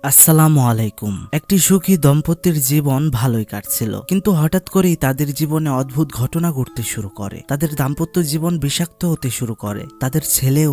আসসালামু আলাইকুম। একটি সুখী দম্পতির জীবন ভালোই কাটছিল, কিন্তু হঠাৎ করেই তাদের জীবনে অদ্ভুত ঘটনা ঘটতে শুরু করে। তাদের দাম্পত্য জীবন বিষাক্ত হতে শুরু করে। তাদের ছেলেও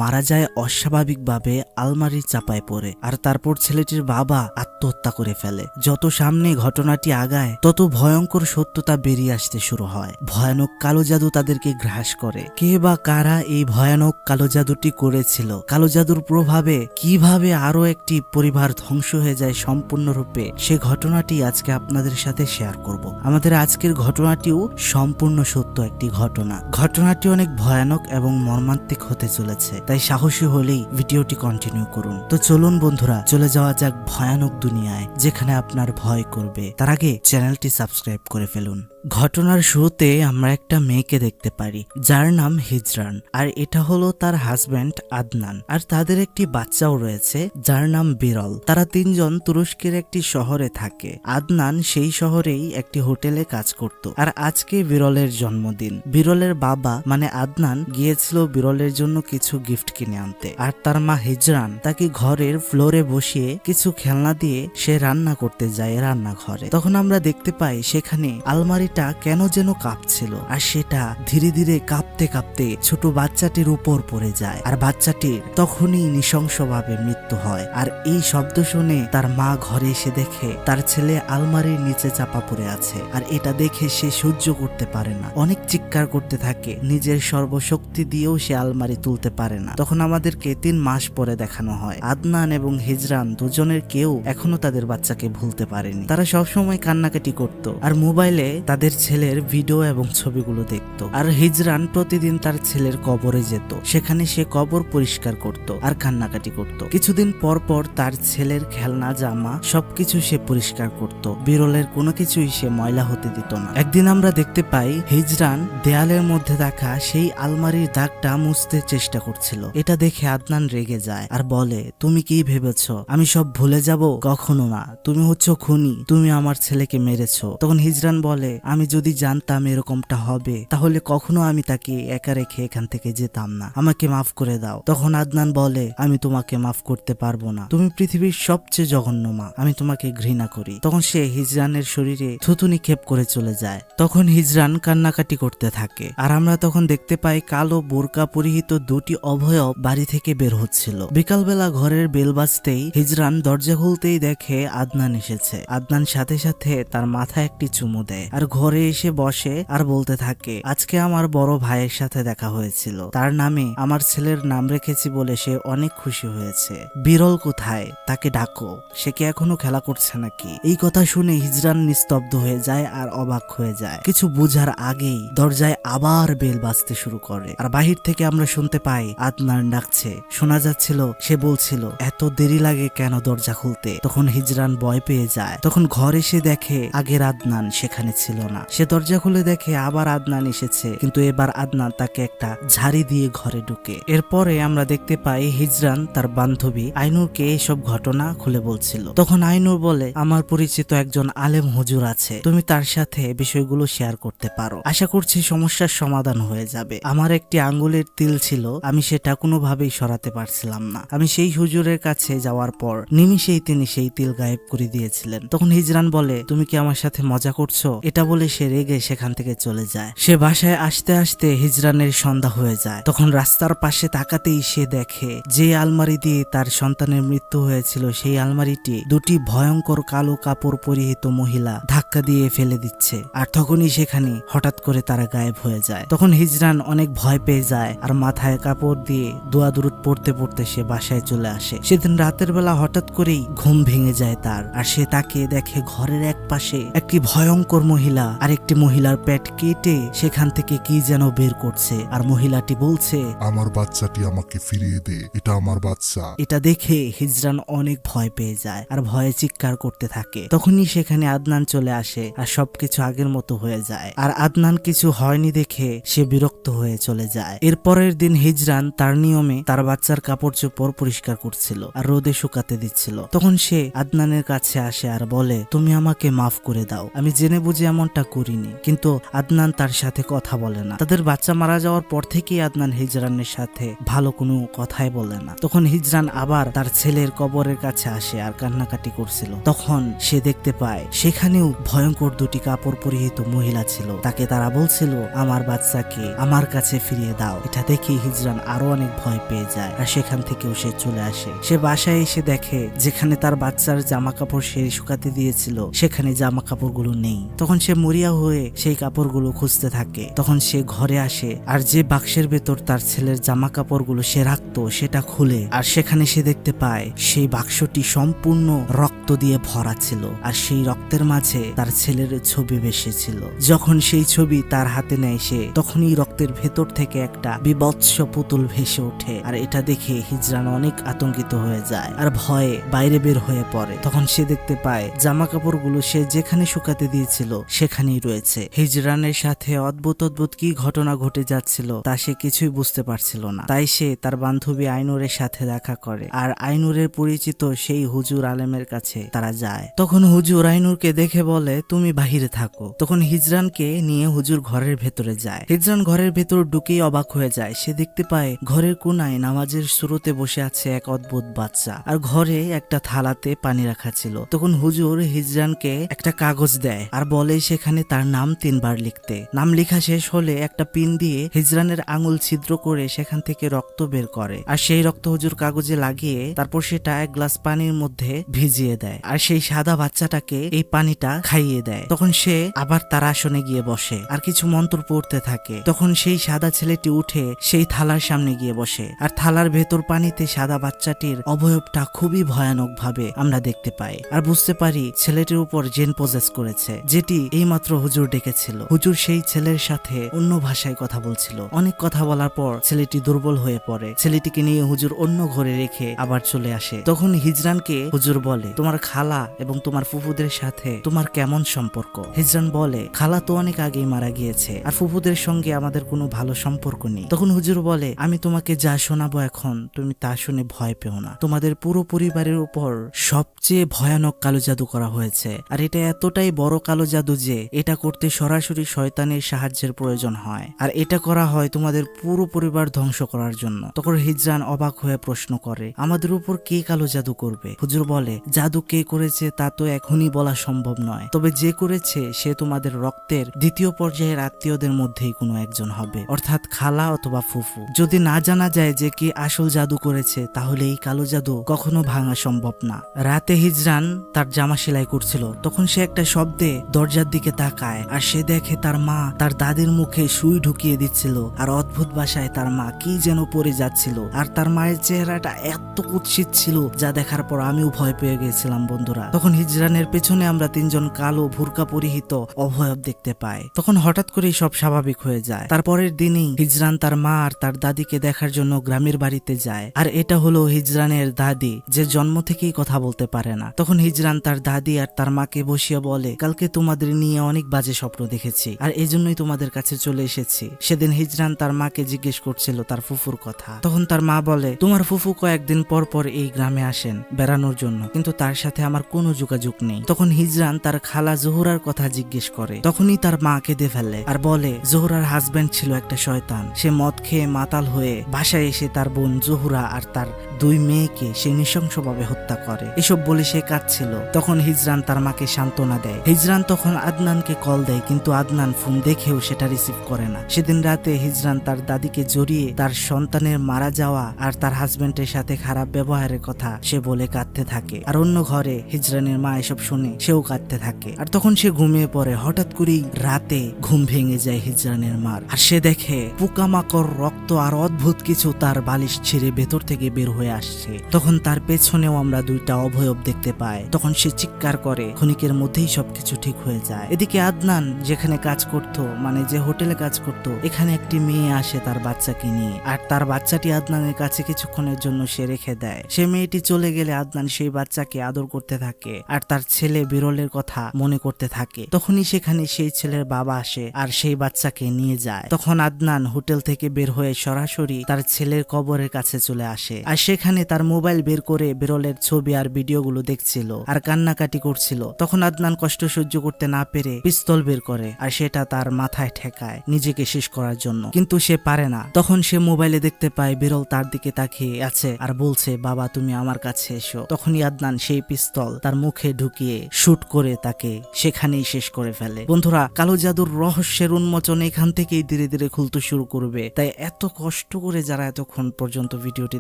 মারা যায় অস্বাভাবিকভাবে আলমারির চাপায় পড়ে, আর তারপর ছেলেটির বাবা আত্মহত্যা করে ফেলে। যত সামনে ঘটনাটি আগায় তত ভয়ঙ্কর সত্যতা বেরিয়ে আসতে শুরু হয়। ভয়ানক কালো জাদু তাদেরকে গ্রাস করে। কে বা কারা এই ভয়ানক কালো জাদুটি করেছিল? কালো জাদুর প্রভাবে কিভাবে আরো একটি পরিবার ধ্বংস হয়ে যায় সম্পূর্ণরূপে, সে ঘটনাটি আজকে আপনাদের সাথে শেয়ার করব। আমাদের আজকের ঘটনাটিও সম্পূর্ণ সত্য একটি ঘটনা। ঘটনাটি অনেক ভয়ানক এবং মর্মান্তিক হতে চলেছে, তাই সাহসী হলেই ভিডিওটি কন্টিনিউ করুন। তো চলুন বন্ধুরা, চলে যাওয়া যাক ভয়ানক দুনিয়ায়, যেখানে আপনার ভয় করবে। তার আগে চ্যানেলটি সাবস্ক্রাইব করে ফেলুন। ঘটনার শুরুতে আমরা একটা মেয়েকে দেখতে পারি, যার নাম হিজরান, আর এটা হলো তার হাজব্যান্ড আদনান, আর তাদের একটি বাচ্চাও রয়েছে যার নাম বিরল। তারা তিনজন তুরস্কের একটি শহরে থাকে। আদনান সেই শহরেই একটি হোটেলে কাজ করত, আর আজকে বিরলের জন্মদিন। বিরলের বাবা মানে আদনান গিয়েছিল বিরলের জন্য কিছু গিফট কিনে আনতে, আর তার মা হিজরান তাকে ঘরের ফ্লোরে বসিয়ে কিছু খেলনা দিয়ে সে রান্না করতে যায় রান্নাঘরে। তখন আমরা দেখতে পাই সেখানে আলমারিটা কেন যেন কাঁপছিল, আর সেটা ধীরে ধীরে কাঁপতে কাঁপতে ছোট বাচ্চাটির উপর পড়ে যায়, আর বাচ্চাটির তখনই নৃশংসভাবে মৃত্যু হয়। আর এই শব্দ শুনে তার মা ঘরে এসে দেখে তার ছেলে আলমারির নিচে চাপা পড়ে আছে, আর এটা দেখে সে সহ্য করতে পারে না, অনেক চিৎকার করতে থাকে। নিজের সর্বশক্তি দিয়েও সে আলমারি তুলতে পারে না। তখন আমাদেরকে 3 মাস পরে দেখানো হয় আদনান এবং হিজরান দুজনের কেউ এখনো তাদের বাচ্চাকে ভুলতে পারেনি। তারা সবসময় কান্নাকাটি করত, আর মোবাইলে তাদের ছেলের ভিডিও এবং ছবিগুলো দেখত। আর হিজরান প্রতিদিন তার ছেলের কবরে যেত, সেখানে সে কবর পরিষ্কার করত আর কান্নাকাটি করত। কিছুদিন পর পর তার ছেলের খেলনা জামা সবকিছু সে পরিষ্কার করত। বিরলের কোনো কিছুই সে ময়লা হতে দিত না। একদিন আমরা দেখতে পাই হিজরান দেয়ালের মধ্যে রাখা সেই আলমারির দাগটা মুছতে চেষ্টা করছিল। এটা দেখে আদনান রেগে যায় আর বলে, তুমি কি ভেবেছ আমি সব ভুলে যাব? কখনো না, তুমি হচ্ছ খুনি, তুমি আমার ছেলেকে মেরেছো। তখন হিজরান বলে, আমি যদি জানতাম এরকমটা হবে তাহলে কখনো আমি তাকে একা রেখে এখান থেকে যেতাম না, আমাকে মাফ করে দাও। তখন আদনান বলে, আমি তোমাকে মাফ করতে পারবো না, তুমি পৃথিবীর সবচেয়ে জঘন্য মা, আমি তোমাকে ঘৃণা করি। তখন সে হিজরানের শরীরে থুতু নিক্ষেপ করে চলে যায়। তখন হিজরান কান্নাকাটি করতে থাকে, আর আমরা তখন দেখতে পাই কালো বোরকা পরিহিত 2টি অভয়ব বাড়ি থেকে বের হচ্ছিল। বিকালবেলা ঘরের বেল বাজতেই হিজরান দরজা খুলতেই দেখে আদনান এসেছে। আদনান সাথে সাথে তার মাথায় একটি চুমু দেয়, আর ঘরে এসে বসে আর বলতে থাকে, আজকে আমার বড় ভাইয়ের সাথে দেখা হয়েছিল, তার নামে আমার ছেলের নাম রেখেছি বলে সে অনেক খুশি হয়েছে। বিরল কোথায়? তাকে ডাকো, সে কি এখনো খেলা করছে নাকি? এই কথা শুনে হিজরান নিস্তব্ধ হয়ে যায় আর অবাক হয়ে যায়। কিছু বুঝার আগেই দরজায় আবার বেল বাজতে শুরু করে, আর বাহির থেকে আমরা শুনতে পাই আদনান ডাকছে। শোনা যাচ্ছিল সে বলছিল, এত দেরি লাগে কেন দরজা খুলতে? তখন হিজরান ভয় পেয়ে যায়। তখন ঘর এসে দেখে আগের আদনান সেখানে ছিল না। সে দরজা খুলে দেখে আবার আদনান এসেছে, কিন্তু এবার আদনান তাকে একটা ঝাড়ি দিয়ে ঘরে ঢুকে। এরপরে আমরা দেখতে পাই হিজরান তার বান্ধবী আইনুরকে এসব ঘটনা খুলে বলছিল। তখন আইনুর বলে, আমার পরিচিত একজন আলেম হুজুর আছে, তুমি তার সাথে বিষয়গুলো শেয়ার করতে পারো, আশা করছি সমস্যার সমাধান হয়ে যাবে। আমার একটি আঙ্গুলের তিল ছিল, আমি সেটা কোনোভাবেই সরাতে পারছিলাম না। আমি সেই হুজুরের কাছে যাওয়ার পর নিমিষেই তিনি সেই তিল গায়েব করে দিয়েছিলেন। তখন হিজরান বলে, তুমি কি আমার সাথে মজা করছো? এটা বলে সে রেগে সেখান থেকে চলে যায়। সে বাসায় আসতে আসতে হিজরানের সন্ধ্যা হয়ে যায়। তখন রাস্তার পাশে তাকাতেই সে দেখে যে আলমারি দিয়ে তার সন্তানের মৃত্যু হয়েছিল, সেই আলমারিটি 2টি ভয়ঙ্কর কালো কাপড় পরিহিত মহিলা ধাক্কা দিয়ে ফেলে দিচ্ছে। আর তখনই সেখানে হঠাৎ করে তারা গায়েব হয়ে যায়। তখন হিজরান অনেক ভয় পেয়ে যায়, আর মাথায় কাপড় দিয়ে দোয়া দুরুদ পড়তে পড়তে সে বাসায় চলে আসে। সেদিন রাতের বেলা হঠাৎ করেই ঘুম ভেঙে যায় তার, আর সে তাকিয়ে দেখে ঘরের এক পাশে একটি ভয়ঙ্কর মহিলা আর একটি মহিলার পেট কেটে সেখান থেকে কি যেন বের করছে, আর মহিলাটি বলছে, আমার বাচ্চাটি আমাকে ফিরিয়ে দে, এটা আমার বাচ্চা। এটা দেখে হিজরান অনেক ভয় পেয়ে যায় আর ভয়ে চিৎকার করতে থাকে। তখনই সেখানে আদনান চলে আসে, আর সবকিছু আগের মতো হয়ে যায়। আর আদনান কিছু হয়নি দেখে সে বিরক্ত হয়ে চলে যায়। এরপরের দিন হিজরান তার নিয়মে তার বাচ্চার কাপড় চোপড় পরিষ্কার করছিল আর রোদে শুকাতে দিচ্ছিল। তখন সে আদনানের কাছে আসে আর বলে, তুমি আমাকে মাফ করে দাও, আমি জেনে বুঝে এমনটা করিনি। কিন্তু আদনান তার সাথে কথা বলে না। তাদের বাচ্চা মারা যাওয়ার পর থেকেই আদনান হিজরানের সাথে ভালো কোনো কথাই বলে না। তখন হিজরান আবার আবার তার ছেলের কবরের কাছে আসে আর কান্নাকাটি করছিল। তখন সে দেখতে পায় সেখানেও ভয়ঙ্কর দুটি কাপড় পরিহিত মহিলা ছিল। তাকে তারা বলছিল, আমার বাচ্চাকে আমার কাছে ফিরিয়ে দাও। এটা দেখে হিজরান আরো অনেক ভয় পেয়ে যায় আর সেখান থেকেও সে চলে আসে। সে বাসায় এসে দেখে যেখানে তার বাচ্চার জামা কাপড় সে শুকাতে দিয়েছিল সেখানে জামা কাপড়গুলো নেই। তখন সে মরিয়া হয়ে সেই কাপড়গুলো খুঁজতে থাকে। তখন সে ঘরে আসে আর যে বাক্সের ভেতর তার ছেলের জামা কাপড়গুলো সে রাখতো সেটা খুলে আর সেখানে সে দেখতে পায় সেই বাক্সটি সম্পূর্ণ রক্ত দিয়ে ভরা ছিল আর সেই রক্তের মাঝে তার ছেলের ছবি ভেসেছিল। যখন সেই ছবি তার হাতে নেয় সে, তখনই রক্তের ভেতর থেকে একটা বিভৎস পুতুল ভেসে ওঠে আর এটা দেখে হিজরান অনেক আতঙ্কিত হয়ে যায় আর ভয়ে বাইরে বের হয়ে পড়ে। তখন সে দেখতে পায় জামা কাপড়গুলো সে যেখানে শুকাতে দিয়েছিল সেখানেই রয়েছে। হিজরানের সাথে অদ্ভুত অদ্ভুত কি ঘটনা ঘটে যাচ্ছিল তা সে কিছুই বুঝতে পারছিল না। তাই সে তার বান্ধবী আইনুরের সাথে দেখা করে আর আইনুরের পরিচিত সেই হুজুর আলেমের কাছে তারা যায়। তখন হুজুর আইনুরকে দেখে বলে, তুমি বাহিরে থাকো। তখন হিজরানকে নিয়ে হুজুর ঘরের ভেতরে যায়। হিজরান ঘরের ভেতর ঢুকেই অবাক হয়ে যায়। সে দেখতে পায় ঘরের কোনায় নামাজের শুরুতে বসে আছে এক অদ্ভুত বাচ্চা আর ঘরে একটা থালাতে পানি রাখা ছিল। তখন হুজুর হিজরানকে একটা কাগজ দেয় আর বলে সেখানে তার নাম 3 বার লিখতে। নাম লেখা শেষ হলে একটা পিন দিয়ে হিজরানের আঙুল ছিদ্র করে সেখান থেকে রক্ত বের করে আর সেই রক্ত হুজুর কাগজে লাগিয়ে তারপর সেটা এক গ্লাস পানির মধ্যে ভিজিয়ে দেয় আর সেই সাদা বাচ্চাটাকে এই পানিটা খাইয়ে দেয়। তখন সে আবার তার আসনে গিয়ে বসে আর কিছু মন্ত্র পড়তে থাকে। তখন সেই সাদা ছেলেটি উঠে সেই থালার সামনে গিয়ে বসে আর থালার ভেতর পানিতে সাদা বাচ্চাটির অবয়বটা খুবই ভয়ানক ভাবে আমরা দেখতে পাই আর বুঝতে পারি ছেলেটির উপর জিন পজেস করেছে, যেটি এইমাত্র হুজুর ডেকেছিল। হুজুর সেই ছেলের সাথে অন্য ভাষায় কথা বলছিল। অনেক কথা বলার পর ছেলেটি দুর্বল হয়ে পড়ে। ছেলেটিকে নিয়ে হুজুর অন্য ঘরে রেখে আবার চলে আসে। তখন হিজরানকে হুজুর বলে, তোমার খালা এবং তোমার ফুফুদের সাথে তোমার কেমন সম্পর্ক? হিজরান বলে, খালা তো অনেক আগেই মারা গিয়েছে আর ফুফুদের সঙ্গে আমাদের কোনো ভালো সম্পর্ক নেই। তখন হুজুর বলে, আমি তোমাকে যা শোনাবো এখন তুমি তা শুনে ভয় পেও না। তোমাদের পুরো পরিবারের উপর সবচেয়ে ভয়ানক কালো জাদু করা হয়েছে আর এটা এতটাই বড় কালো জাদু যে এটা করতে সরাসরি শয়তানের সাহায্যের প্রয়োজন হয় আর এটা করা হয় তোমাদের পুরো পরিবার ধ্বংস করার জন্য। তখন হিজরান অবাক হয়ে প্রশ্ন করে, আমাদের উপর কে কালো জাদু করবে? হুজুর বলে, জাদু কে করেছে তা তো এখনই বলা সম্ভব নয়, তবে যে করেছে সে তোমাদের রক্তের দ্বিতীয় পর্যায়ের আত্মীয়দের মধ্যেই কোনো একজন হবে, অর্থাৎ খালা অথবা ফুফু। যদি না জানা যায় যে কে আসল জাদু করেছে তাহলে এই কালো জাদু কখনো ভাঙা সম্ভব না। রাতে হিজরান তার জামা সেলাই করছিল। তখন সে একটা শব্দে দরজার দিকে তাকায় আর সে দেখে তার মা তার দাদির মুখে সুই ঢুকিয়ে দিচ্ছিল আর অদ্ভুত ভাষায় তার মা কি যেন পড়ে যাচ্ছিল আর তার মায়ের চেহারাটা এত কুৎসিত ছিল যা দেখার পর আমিও ভয় পেয়ে গেছিলাম বন্ধুরা। তখন হিজরানের পেছনে আমরা 3 জন কালো ভুরকা পরিহিত অভয়ব দেখতে পাই। তখন হঠাৎ করেই সব স্বাভাবিক হয়ে যায়। তারপরের দিনই হিজরান তার মা আর তার দাদিকে দেখার জন্য গ্রামের বাড়িতে যায় আর এটা হলো হিজরানের দাদি, যে জন্ম থেকেই কথা বলতে পারে না। তখন হিজরান তার দাদি আর তার মাকে বসিয়ে বলে, কালকে তোমাদের নিয়ে অনেক বাজে স্বপ্ন দেখেছি আর এজন্যই তোমাদের কাছে চলে এসেছি। সেদিন হিজরান তার মাকে জিজ্ঞেস করছিল তার ফুফুর কথা। তখন তার মা বলে, তোমার ফুফু কয়েকদিন পর পর এই গ্রামে আসেন বেড়ানোর জন্য, কিন্তু তার সাথে আমার কোনো যোগাযোগ নেই। তখন হিজরান তার খালা জোহরার কথা জিজ্ঞেস করে। তখনই তার মা কেঁদে ফেলে আর বলে, জোহরার হাজবেন্ড ছিল একটা শয়তান। সে মদ খেয়ে মাতাল হয়ে বাসায় এসে তার বোন জোহরা আর তার 2 মেয়েকে সে নৃশংসভাবে হত্যা করে। এসব বলে সে কাঁদছিল। তখন হিজরান তার মাকে সান্ত্বনা দেয়। হিজরান তখন আদনানকে কল দেয়, কিন্তু আদনান ফোন দেখেও সেটা রিসিভ করে না। সেদিন রাতে হিজরান তার দাদিকে জড়িয়ে তার সন্তানের মারা যাওয়া আর তার হাজবেন্ডের সাথে খারাপ ব্যবহারের কথা সে বলে কাঁদতে থাকে আর অন্য ঘরে হিজরানের মা এসব শুনে সেও কাঁদতে থাকে আর তখন সে ঘুমিয়ে পড়ে। হঠাৎ করেই রাতে ঘুম ভেঙে যায় হিজরানের মার আর সে দেখে পোকামাকড়, রক্ত আর অদ্ভুত কিছু তার বালিশ ছিঁড়ে ভেতর থেকে বের হয়ে আসছে। তখন তার পেছনেও আমরা 2টা অভয়ব দেখতে পাই। তখন সে চিৎকার করে, ক্ষণিকের মধ্যেই সবকিছু ঠিক হয়ে যায়। এদিকে আদনান যেখানে কাজ করত, মানে যে হোটেলে কাজ করত, এখানে একটি মেয়ে আসে তার বাচ্চাকে নিয়ে আর তার বাচ্চাটি আদনানের কাছে কিছুক্ষণের জন্য সে রেখে দেয়। সে মেয়েটি চলে গেলে আদনান সেই বাচ্চাকে আদর করতে থাকে আর তার ছেলে বিরলের কথা মনে করতে থাকে। তখনই সেখানে সেই ছেলের বাবা আসে আর সেই বাচ্চাকে নিয়ে যায়। তখন আদনান হোটেল থেকে বের হয়ে সরাসরি তার ছেলের কবরের কাছে চলে আসে আর সে সেখানে তার মোবাইল বের করে বিরলের ছবি আর ভিডিওগুলো দেখছিল আর কান্নাকাটি করছিল। তখন আদনান কষ্ট সহ্য করতে না পেরে পিস্তল বের করে আর সেটা তার মাথায় ঠেকায় নিজেকে শেষ করার জন্য, কিন্তু সে পারে না। তখন সে মোবাইলে দেখতে পায় বিরল তার দিকে তাকিয়ে আছে আর বলছে, বাবা তুমি আমার কাছে এসো। তখনই আদনান সেই পিস্তল তার মুখে ঢুকিয়ে শুট করে তাকে সেখানেই শেষ করে ফেলে। বন্ধুরা, কালো জাদুর রহস্যের উন্মোচন এখান থেকেই ধীরে ধীরে খুলতে শুরু করবে, তাই এত কষ্ট করে যারা এতক্ষণ পর্যন্ত ভিডিওটি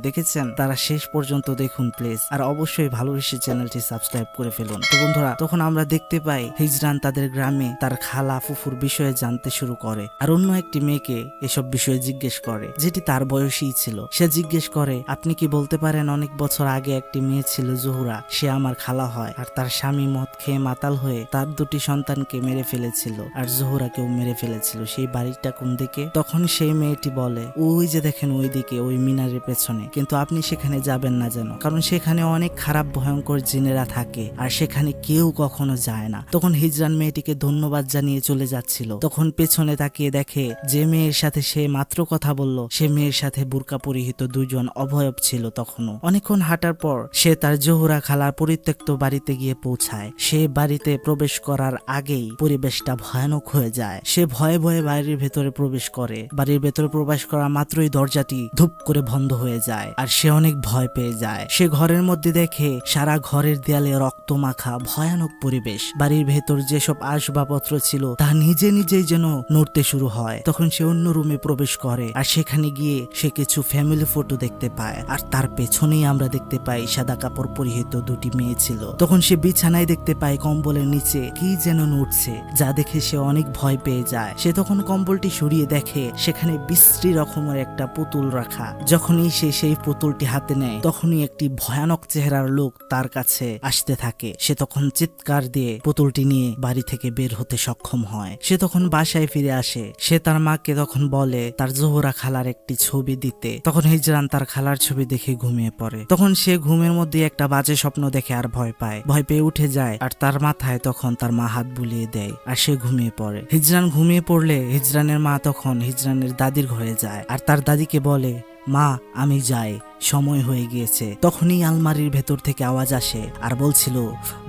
দেখেছেন তারা শেষ পর্যন্ত দেখুন প্লিজ, আর অবশ্যই ভালোবেসে চ্যানেলটি সাবস্ক্রাইব করে ফেলুন। তো বন্ধুরা, তখন আমরা দেখতে পাই হিজরান তাদের গ্রামে তার খালা ফুফুর বিষয়ে জানতে শুরু করে আর অন্য একটি মেয়েকে এসব বিষয়ে জিজ্ঞেস করে যেটি তার বয়সী ছিল। সে জিজ্ঞেস করে, আপনি কি বলতে পারেন অনেক বছর আগে একটি মেয়ে ছিল জোহরা, সে আমার খালা হয় আর তার স্বামী মদ খেয়ে মাতাল হয়ে তার দুটি সন্তানকে মেরে ফেলেছিল আর জোহরাকেও মেরে ফেলেছিল, সেই বাড়িটা কোন দিকে? তখন সেই মেয়েটি বলে, ওই যে দেখেন ওই দিকে, ওই মিনারের পেছনে, কিন্তু আপনি সেখানে যাবেন না যেন, কারণ সেখানে অনেক খারাপ ভয়ঙ্কর জিনেরা থাকে আর সেখানে কেউ কখনো যায় না। তখন হিজরান মেয়েটিকে ধন্যবাদ জানিয়ে চলে যাচ্ছিল, তখন পেছনে তাকিয়ে দেখে যে মেয়ের সাথে সে মাত্র কথা বলল সে মেয়ের সাথে বুরকা পরিহিত দুজন অভয়ব ছিল। তখনও অনেকক্ষণ হাঁটার পর সে তার জোহরা খালার পরিত্যক্ত বাড়িতে গিয়ে পৌঁছায়। সে বাড়িতে প্রবেশ করার আগেই পরিবেশটা ভয়ানক হয়ে যায়। সে ভয়ে ভয়ে বাড়ির ভেতরে প্রবেশ করে। বাড়ির ভেতরে প্রবেশ করা মাত্রই দরজাটি ধুপ করে বন্ধ হয়ে যায় আর সে অনেক ভয় পেয়ে যায়। সে ঘরের মধ্যে দেখে সারা ঘরের দেয়ালে রক্ত মাখা ভয়ানক পরিবেশ। বাড়ির ভেতর যেসব আসবাবপত্র ছিল তা নিজে নিজেই যেন নড়তে শুরু হয়। তখন সে অন্য রুমে প্রবেশ করে আর সেখানে গিয়ে সে কিছু ফ্যামিলি ফটো দেখতে পায় আর তার পেছনেই আমরা দেখতে পাই সাদা কাপড় পরিহিত দুটি মেয়ে ছিল। তখন সে বিছানায় দেখতে পায় কম্বলের নিচে কি যেন নড়ছে, যা দেখে সে অনেক ভয় পেয়ে যায়। সে তখন কম্বলটি সরিয়ে দেখে সেখানে বিশ্রী রকমের একটা পুতুল রাখা। যখনই সে সেই পুতুলটি হাতে নেয় তখনই একটি ভয়ানক চেহারার লোক তার কাছে আসতে থাকে। সে তখন চিৎকার দিয়ে পুতুলটি নিয়ে বাড়ি থেকে বের হতে সক্ষম হয়। সে তখন বাসায় ফিরে আসে। সে তার মাকে তখন বলে তার জোহরা খালার একটি ছবি দিতে। তখন হিজরান তার খালার ছবি দেখে ঘুমিয়ে পড়ে। তখন সে ঘুমের মধ্যে একটা বাজে স্বপ্ন দেখে আর ভয় পায়। ভয় পেয়ে উঠে যায় আর তার মাথায় তখন তার মা হাত বুলিয়ে দেয় আর সে ঘুমিয়ে পড়ে। হিজরান ঘুমিয়ে পড়লে হিজরানের মা তখন হিজরানের দাদির ঘরে যায় আর তার দাদিকে বলে, মা আমি যাই, সময় হয়ে গিয়েছে। তখনই আলমারির ভেতর থেকে আওয়াজ আসে আর বলছিল,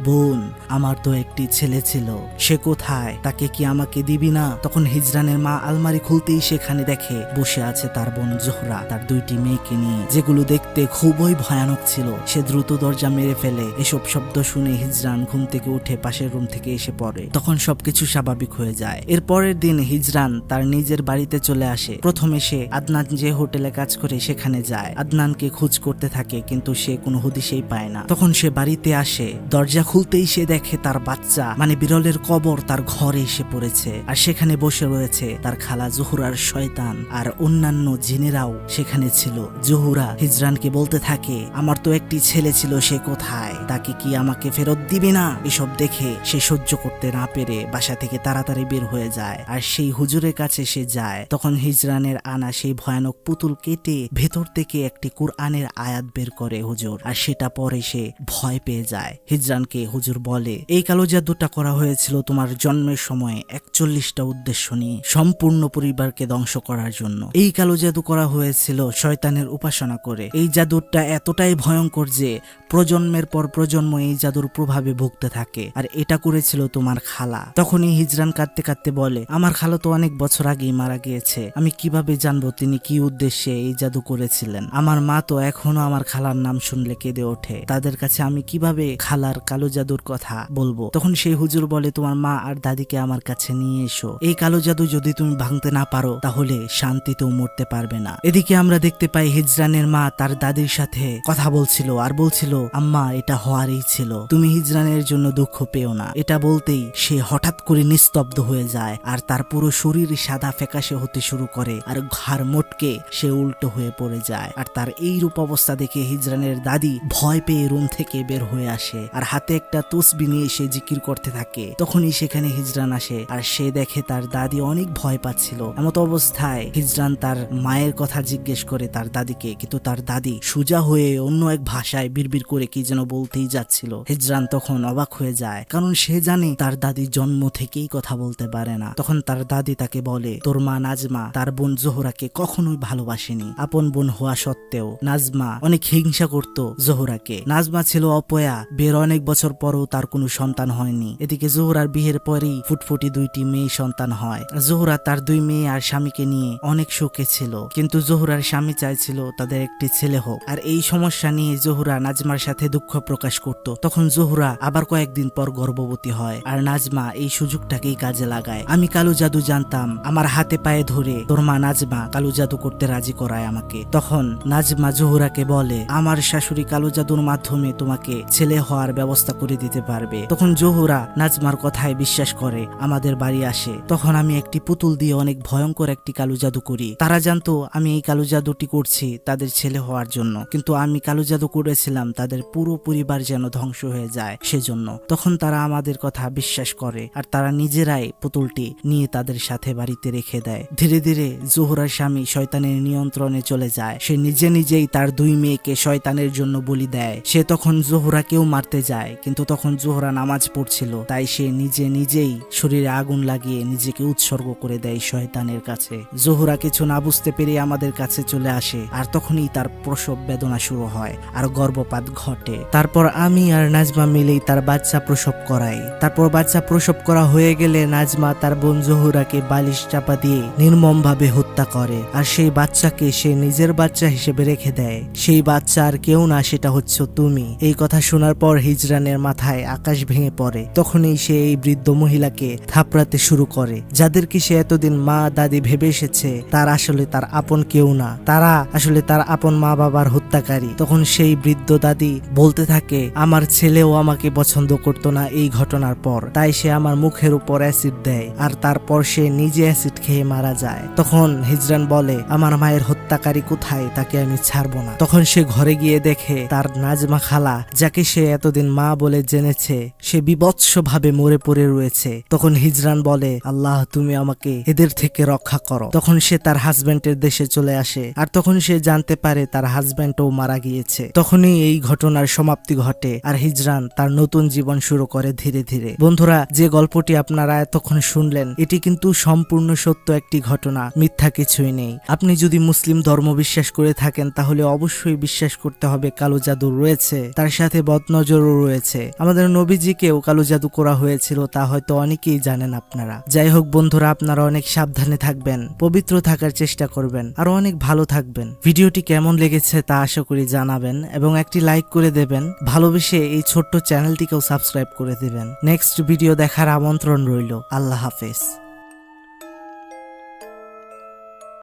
বোন আমার তো একটি ছেলে ছিল, সে কোথায়, তাকে কি আমাকে দিবি না? তখন হিজরানের মা আলমারি খুলতেই সেখানে দেখে বসে আছে তার বোন জোহরা তার দুইটি মেয়েকে নিয়ে, যেগুলো দেখতে খুবই ভয়ানক ছিল। সে দ্রুত দরজা মেরে ফেলে। এসব শব্দ শুনে হিজরান ঘুম থেকে উঠে পাশের রুম থেকে এসে পড়ে। তখন সবকিছু স্বাভাবিক হয়ে যায়। এর পরের দিন হিজরান তার নিজের বাড়িতে চলে আসে। প্রথমে সে আদনান যে হোটেলে কাজ করে সেখানে যায়। আদনানকে খোঁজ করতে থাকে কিন্তু সে কোনো হদিশেই পায় না। তখন সে বাড়িতে আসে। দরজা খুলতেই সে দেখে তার বাচ্চা মানে বিরলের কবর তার ঘরে এসে পড়েছে আর সেখানে বসে রয়েছে তার খালা জোহরার শয়তান আর অন্যান্য জিনেরাও সেখানে ছিল। জোহরা হিজরানকে বলতে থাকে, আমার তো একটি ছেলে ছিল, সে কোথায়, তাকে কি আমাকে ফেরত দিবি না? এসব দেখে সে সহ্য করতে না পেরে বাসা থেকে তাড়াতাড়ি বের হয়ে যায় আর সেই হুজুরের কাছে সে যায়। তখন হিজরানের আনা সেই ভয়ানক পুতুল কেটে ভেতর থেকে একটি কুরআনের আয়াত বের করে হুজুর, আর সেটা পরে সে ভয় পেয়ে যায়। হিজরানকে হুজুর বলে, এই কালো জাদুটা করা হয়েছিল তোমার জন্মের সময় 41টা উদ্দেশ্য নিয়ে, সম্পূর্ণ পরিবারকে ধ্বংস করার জন্য। এই কালো জাদু করা হয়েছিল শয়তানের উপাসনা করে। এই জাদুটা এতটাই ভয়ঙ্কর যে প্রজন্মের পর প্রজন্ম এই জাদুর প্রভাবে ভুগতে থাকে, আর এটা করেছিল তোমার খালা। তখনই হিজরান কাঁদতে কাঁদতে বলে, আমার খালা তো অনেক বছর আগেই মারা গিয়েছে, আমি কিভাবে জানবো তিনি কি উদ্দেশ্যে এই জাদু করেছিলেন? আমার মা তো এখনো আমার খালার নাম শুনলে কেঁদে ওঠে, তাদের কাছে আমি কিভাবে খালার কালো জাদুর কথা বলবো? তখন সেই হুজুর বলে, তোমার মা আর দাদিকে আমার কাছে নিয়ে এসো, এই কালো জাদু যদি তুমি ভাঙতে না পারো তাহলে শান্তিতেও মরতে পারবে না। এদিকে আমরা দেখতে পাই হিজরানের মা তার দাদির সাথে কথা বলছিল আর বলছিল, আম্মা এটা হওয়ারই ছিল, তুমি হিজরানের জন্য দুঃখ পেও না। এটা বলতেই সে হঠাৎ করে নিস্তব্ধ হয়ে যায় আর তার পুরো শরীর সাদা ফ্যাকাশে হতে শুরু করে আর ঘাড় মোটকে সে উল্টো হয়ে পড়ে যায়। আর তার এই রূপ অবস্থা দেখে হিজরানের দাদি ভয় পেয়ে রুম থেকে বের হয়ে আসে আর হাতে একটা তসবিহ নিয়ে সে জিকির করতে থাকে। তখনই সেখানে হিজরান আসে আর সে দেখে তার দাদি অনেক ভয় পাচ্ছিল। এমত অবস্থায় হিজরান তার মায়ের কথা জিজ্ঞেস করে তার দাদিকে, কিন্তু তার দাদি সোজা হয়ে অন্য এক ভাষায় বিড়বিড় করে কি যেন বলতেই যাচ্ছিল। হিজরান তখন অবাক হয়ে যায়, কারণ সে জানে তার দাদি জন্ম থেকেই কথা বলতে পারে না। তখন তার দাদি তাকে বলে, তোর মা নাজমা তার বোন জোহরাকে কখনোই ভালোবাসেনি, আপন বোন হওয়া সত্ত্বেও নাজমা অনেক হিংসা করত জোহরাকে। নাজমা ছিল অপয়া, বিয়ের অনেক বছর পরও তার কোনো সন্তান হয়নি। এদিকে জোহরার বিয়ের পরেই ফুটফুটি 2টি মেয়ে সন্তান হয়। জোহরা তার 2 মেয়ে আর স্বামীকে নিয়ে অনেক সুখে ছিল, কিন্তু জোহরার স্বামী চাইছিল তাদের একটি ছেলে হোক। আর এই সমস্যা নিয়ে জোহরা নাজমার সাথে দুঃখ প্রকাশ করত। তখন জোহরা আবার কয়েকদিন পর গর্ভবতী হয়, আর নাজমা এই সুযোগটাকেই কাজে লাগায়। আমি কালো জাদু জানতাম, আমার হাতে পায়ে ধরে তোর মা নাজমা কালো জাদু করতে রাজি করায় আমাকে। তখন নাজমা জোহরাকে বলে, আমার শাশুড়ি কালো জাদুর মাধ্যমে তোমাকে ছেলে হওয়ার ব্যবস্থা করে দিতে পারবে। তখন জোহরা নাজমার কথায় বিশ্বাস করে আমাদের বাড়ি আসে। তখন আমি একটি পুতুল দিয়ে অনেক ভয়ঙ্কর একটি কালো জাদু করি। তারা জানতো আমি এই কালো জাদুটি করছি তাদের ছেলে হওয়ার জন্য, কিন্তু আমি কালো জাদু করেছিলাম তাদের পুরো পরিবার যেন ধ্বংস হয়ে যায় সেজন্য। তখন তারা আমাদের কথা বিশ্বাস করে, আর তারা নিজেরাই পুতুলটি নিয়ে তাদের সাথে বাড়িতে রেখে দেয়। ধীরে ধীরে জোহরার স্বামী শয়তানের নিয়ন্ত্রণে চলে যায়। সে নিজে নিজেই তার 2 মেয়েকে শয়তানের জন্য বলি দেয়। সে তখন জোহরাকেও মারতে যায়, কিন্তু তখন জোহরা নামাজ পড়ছিল, তাই সে নিজে নিজেই শরীরে আগুন লাগিয়ে নিজেকে উৎসর্গ করে দেয় শয়তানের কাছে। জোহরা কিছু না বুঝতে পেরে আমাদের কাছে চলে আসে, আর তখনই তার প্রসব বেদনা শুরু হয় আর গর্ভপাত ঘটে। তারপর আমি আর নাজমা মিলেই তার বাচ্চা প্রসব করাই। তারপর বাচ্চা প্রসব করা হয়ে গেলে নাজমা তার বোন জোহরাকে বালিশ চাপা দিয়ে নির্মমভাবে হত্যা করে, আর সেই বাচ্চাকে সে নিজের বাচ্চা হিসেবে রেখে দেয়। সেই বাচ্চা আর কেউ না, সেটা হচ্ছে তুমি। এই কথা শোনার পর হিজরানের মাথায় আকাশ ভেঙে পড়ে। তখনই সে এই বৃদ্ধ মহিলাকে থাপড়াতে শুরু করে। যাদেরকে সে এতদিন মা দাদি ভেবে এসেছে তার আসলে তার আপন কেউ না, তারা আসলে তার আপন মা বাবার হত্যাকারী। তখন সেই বৃদ্ধ দাদি বলতে থাকে, আমার ছেলেও আমাকে পছন্দ করতো না এই ঘটনার পর, তাই সে আমার মুখের উপর অ্যাসিড দেয়, আর তারপর সে নিজে অ্যাসিড খেয়ে মারা যায়। তখন হিজরান বলে, আমার মায়ের হত্যাকারী কোথায়, তাকে আমি ছাড়বো না। তখন সে ঘরে গিয়ে দেখে তার নাজমা খালা, যাকে সে এতদিন মা বলে জেনেছে, সে বিভৎসভাবে মরে পড়ে রয়েছে। তখন হিজরান বলে, আল্লাহ তুমি আমাকে এদের থেকে রক্ষা করো। তখন সে তার হাজবেন্ডের দেশে চলে আসে, আর তখন সে জানতে পারে তার হাজবেন্ডও মারা গিয়েছে। তখনই এই ঘটনার সমাপ্তি ঘটে, আর হিজরান তার নতুন জীবন শুরু করে ধীরে ধীরে। বন্ধুরা, যে গল্পটি আপনারা এতক্ষণ শুনলেন এটি কিন্তু সম্পূর্ণ সত্য একটি ঘটনা, মিথ্যা কিছুই নেই। আপনি যদি মুসলিম ধর্ম বিশ্বাস করে থাকেন তাহলে অবশ্যই বিশ্বাস করতে হবে কালো জাদু রয়েছে, তার সাথে বদনজরও রয়েছে। আমাদের নবীজিকেও কালো জাদু করা হয়েছিল, তা হয়তো অনেকেই জানেন আপনারা। যাই হোক বন্ধুরা, আপনারা অনেক সাবধানে থাকবেন, পবিত্র থাকার চেষ্টা করবেন, আর অনেক ভালো থাকবেন। ভিডিওটি কেমন লেগেছে তা আশা করি জানাবেন, এবং একটি লাইক করে দেবেন। ভালোবেসে এই ছোট্ট চ্যানেলটিকেও সাবস্ক্রাইব করে দেবেন। নেক্সট ভিডিও দেখার আমন্ত্রণ রইল। আল্লাহ হাফেজ।